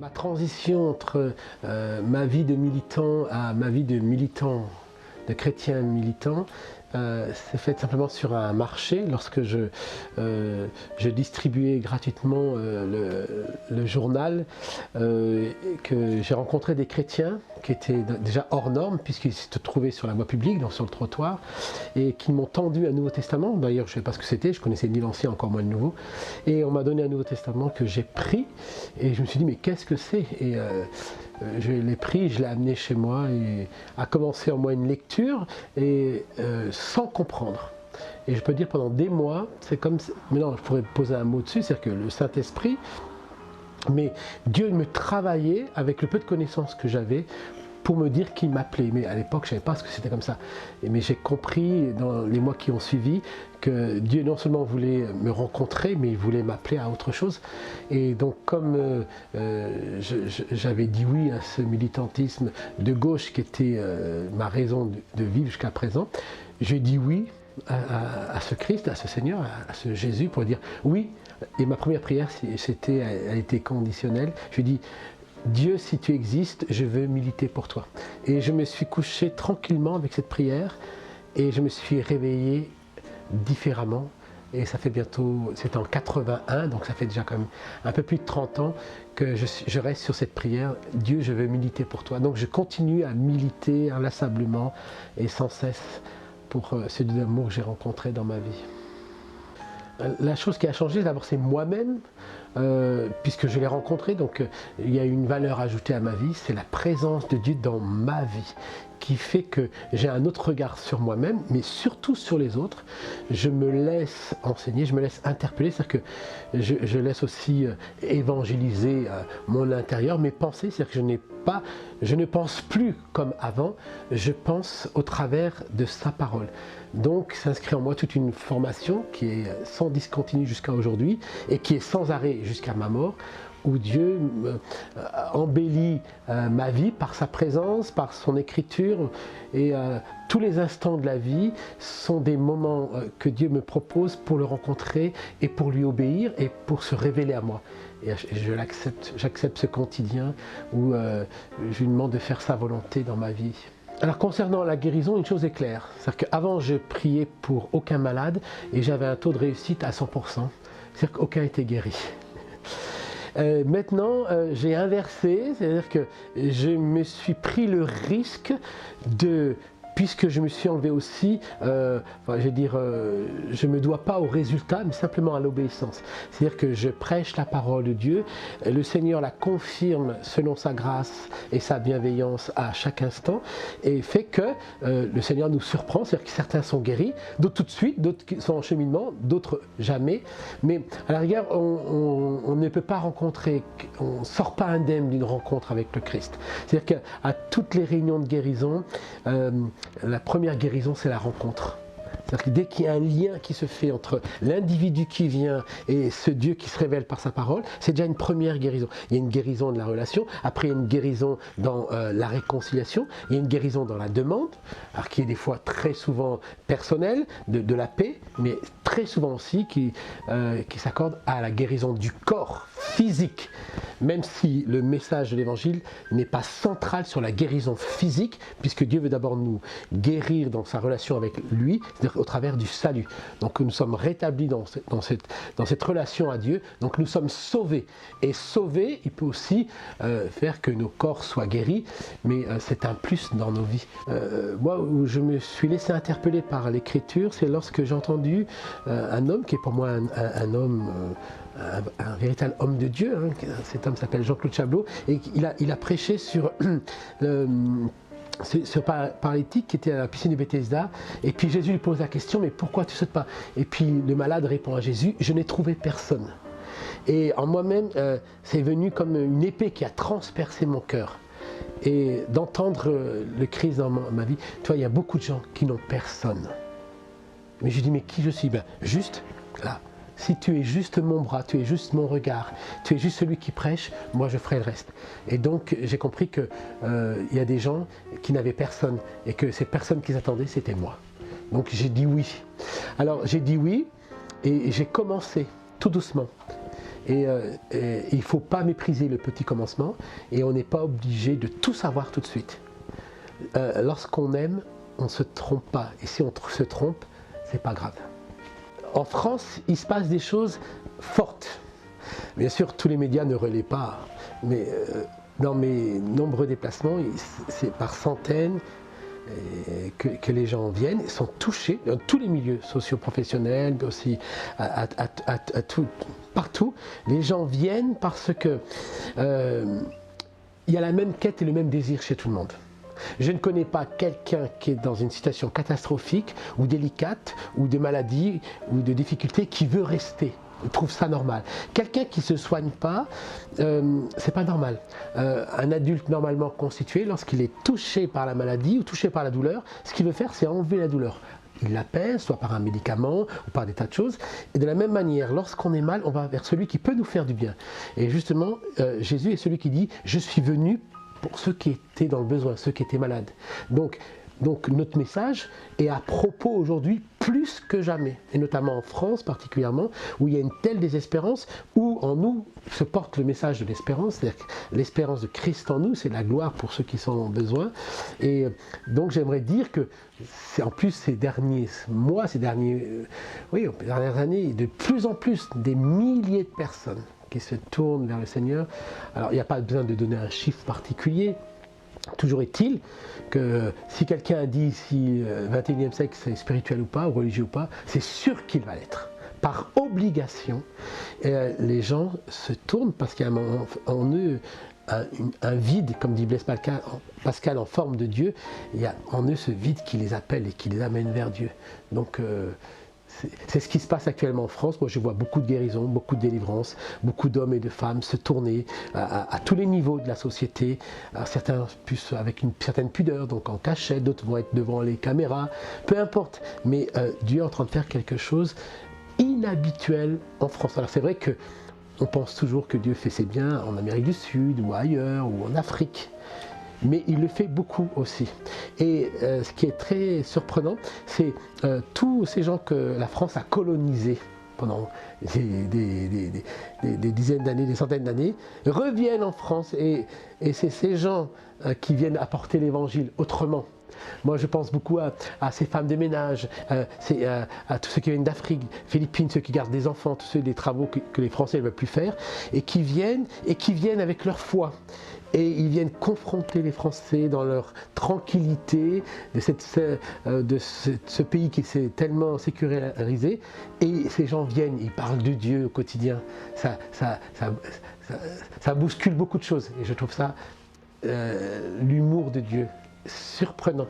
Ma transition entre ma vie de militant à ma vie de militant, de chrétien militant, s'est faite simplement sur un marché lorsque je distribuais gratuitement le journal, que j'ai rencontré des chrétiens qui étaient déjà hors normes puisqu'ils se trouvaient sur la voie publique, donc sur le trottoir, et qui m'ont tendu un Nouveau Testament. D'ailleurs, je ne sais pas ce que c'était, je connaissais ni l'Ancien, encore moins le Nouveau, et on m'a donné un Nouveau Testament que j'ai pris, et je me suis dit mais qu'est-ce que c'est? Et je l'ai pris, je l'ai amené chez moi et a commencé en moi une lecture et sans comprendre. Et je peux dire pendant des mois, c'est comme, maintenant je pourrais poser un mot dessus, c'est-à-dire que le Saint-Esprit, mais Dieu me travaillait avec le peu de connaissances que j'avais pour me dire qu'il m'appelait. Mais à l'époque, je ne savais pas ce que c'était comme ça. Mais j'ai compris dans les mois qui ont suivi que Dieu non seulement voulait me rencontrer, mais il voulait m'appeler à autre chose. Et donc comme j'avais dit oui à ce militantisme de gauche qui était ma raison de vivre jusqu'à présent, j'ai dit oui à ce Christ, à ce Seigneur, à ce Jésus pour dire oui. Et ma première prière, elle était conditionnelle. Je lui ai dit, Dieu, si tu existes, je veux militer pour toi. Et je me suis couché tranquillement avec cette prière et je me suis réveillé différemment. Et ça fait bientôt, c'était en 81, donc ça fait déjà quand même un peu plus de 30 ans que je reste sur cette prière. Dieu, je veux militer pour toi. Donc je continue à militer inlassablement et sans cesse pour ce Dieu d'amour que j'ai rencontré dans ma vie. La chose qui a changé, d'abord, c'est moi-même, puisque je l'ai rencontré, donc il y a une valeur ajoutée à ma vie, c'est la présence de Dieu dans ma vie, qui fait que j'ai un autre regard sur moi-même, mais surtout sur les autres. Je me laisse enseigner, je me laisse interpeller, c'est-à-dire que je laisse aussi évangéliser mon intérieur, mes pensées, c'est-à-dire que je ne pense plus comme avant, je pense au travers de sa parole. Donc s'inscrit en moi toute une formation qui est sans discontinu jusqu'à aujourd'hui et qui est sans arrêt jusqu'à ma mort, où Dieu embellit ma vie par sa présence, par son écriture, et tous les instants de la vie sont des moments que Dieu me propose pour le rencontrer et pour lui obéir et pour se révéler à moi. Et j'accepte ce quotidien où je lui demande de faire sa volonté dans ma vie. Alors concernant la guérison, une chose est claire, c'est-à-dire qu'avant je priais pour aucun malade et j'avais un taux de réussite à 100%, c'est-à-dire qu'aucun était guéri. Maintenant, j'ai inversé, c'est-à-dire que je me suis pris le risque de, puisque je me suis enlevé aussi, je ne me dois pas au résultat, mais simplement à l'obéissance. C'est-à-dire que je prêche la parole de Dieu, le Seigneur la confirme selon sa grâce et sa bienveillance à chaque instant, et fait que le Seigneur nous surprend, c'est-à-dire que certains sont guéris, d'autres tout de suite, d'autres sont en cheminement, d'autres jamais. Mais à la rigueur, on ne peut pas rencontrer, on ne sort pas indemne d'une rencontre avec le Christ. C'est-à-dire qu'à toutes les réunions de guérison, la première guérison, c'est la rencontre. C'est-à-dire que dès qu'il y a un lien qui se fait entre l'individu qui vient et ce Dieu qui se révèle par sa parole, c'est déjà une première guérison. Il y a une guérison de la relation, après il y a une guérison dans la réconciliation, il y a une guérison dans la demande, alors qui est des fois très souvent personnelle, de la paix, mais très souvent aussi qui s'accorde à la guérison du corps physique, même si le message de l'évangile n'est pas central sur la guérison physique, puisque Dieu veut d'abord nous guérir dans sa relation avec lui, c'est-à-dire au travers du salut. Donc nous sommes rétablis dans cette relation à Dieu, donc nous sommes sauvés. Et sauver, il peut aussi faire que nos corps soient guéris, mais c'est un plus dans nos vies. Moi, où je me suis laissé interpeller par l'écriture, c'est lorsque j'ai entendu un homme qui est pour moi un homme, un véritable homme de Dieu, hein. Cet homme s'appelle Jean-Claude Chablot, et il a prêché sur ce paralytique qui était à la piscine de Bethesda, et puis Jésus lui pose la question, mais pourquoi tu ne sautes pas? Et puis le malade répond à Jésus, je n'ai trouvé personne. Et en moi-même, c'est venu comme une épée qui a transpercé mon cœur. Et d'entendre le Christ dans ma vie, tu vois, il y a beaucoup de gens qui n'ont personne. Mais je dis, mais qui je suis? Ben, juste là. Si tu es juste mon bras, tu es juste mon regard, tu es juste celui qui prêche, moi je ferai le reste. Et donc j'ai compris qu'il y a des gens qui n'avaient personne et que ces personnes qu'ils attendaient, c'était moi. Donc j'ai dit oui. Alors j'ai dit oui et j'ai commencé tout doucement. il ne faut pas mépriser le petit commencement et on n'est pas obligé de tout savoir tout de suite. Lorsqu'on aime, on ne se trompe pas. Et si on se trompe, c'est pas grave. En France, il se passe des choses fortes. Bien sûr, tous les médias ne relaient pas, mais dans mes nombreux déplacements, c'est par centaines que les gens viennent, sont touchés dans tous les milieux socio-professionnels, aussi partout. Les gens viennent parce que il y a la même quête et le même désir chez tout le monde. Je ne connais pas quelqu'un qui est dans une situation catastrophique ou délicate ou de maladie ou de difficulté qui veut rester. Il trouve ça normal. Quelqu'un qui ne se soigne pas, c'est pas normal. Un adulte normalement constitué, lorsqu'il est touché par la maladie ou touché par la douleur, ce qu'il veut faire, c'est enlever la douleur. Il l'apaise, soit par un médicament ou par des tas de choses. Et de la même manière, lorsqu'on est mal, on va vers celui qui peut nous faire du bien. Et justement, Jésus est celui qui dit « Je suis venu pour ceux qui étaient dans le besoin, ceux qui étaient malades. » Donc notre message est à propos aujourd'hui plus que jamais, et notamment en France particulièrement, où il y a une telle désespérance, où en nous se porte le message de l'espérance, c'est-à-dire que l'espérance de Christ en nous, c'est la gloire pour ceux qui sont en besoin. Et donc j'aimerais dire que, en plus ces derniers mois, ces dernières années, de plus en plus, des milliers de personnes qui se tournent vers le Seigneur. Alors il n'y a pas besoin de donner un chiffre particulier. Toujours est-il que si quelqu'un dit si le 21e siècle c'est spirituel ou pas, ou religieux ou pas, c'est sûr qu'il va l'être. Par obligation, les gens se tournent parce qu'il y a en eux un vide, comme dit Blaise Pascal en forme de Dieu, il y a en eux ce vide qui les appelle et qui les amène vers Dieu. Donc c'est ce qui se passe actuellement en France. Moi, je vois beaucoup de guérisons, beaucoup de délivrances, beaucoup d'hommes et de femmes se tourner à tous les niveaux de la société. Alors, certains plus avec une certaine pudeur, donc en cachette, d'autres vont être devant les caméras, peu importe. Mais Dieu est en train de faire quelque chose inhabituel en France. Alors c'est vrai que on pense toujours que Dieu fait ses biens en Amérique du Sud ou ailleurs ou en Afrique. Mais il le fait beaucoup aussi. Et ce qui est très surprenant, c'est tous ces gens que la France a colonisés pendant des dizaines d'années, des centaines d'années, reviennent en France. Et c'est ces gens qui viennent apporter l'évangile autrement. Moi, je pense beaucoup à ces femmes de ménage, à tous ceux qui viennent d'Afrique, Philippines, ceux qui gardent des enfants, tous ceux des travaux que les Français ne veulent plus faire, et qui viennent avec leur foi. Et ils viennent confronter les Français dans leur tranquillité de ce pays qui s'est tellement sécurisé. Et ces gens viennent, ils parlent de Dieu au quotidien. Ça bouscule beaucoup de choses. Et je trouve ça, l'humour de Dieu, surprenant.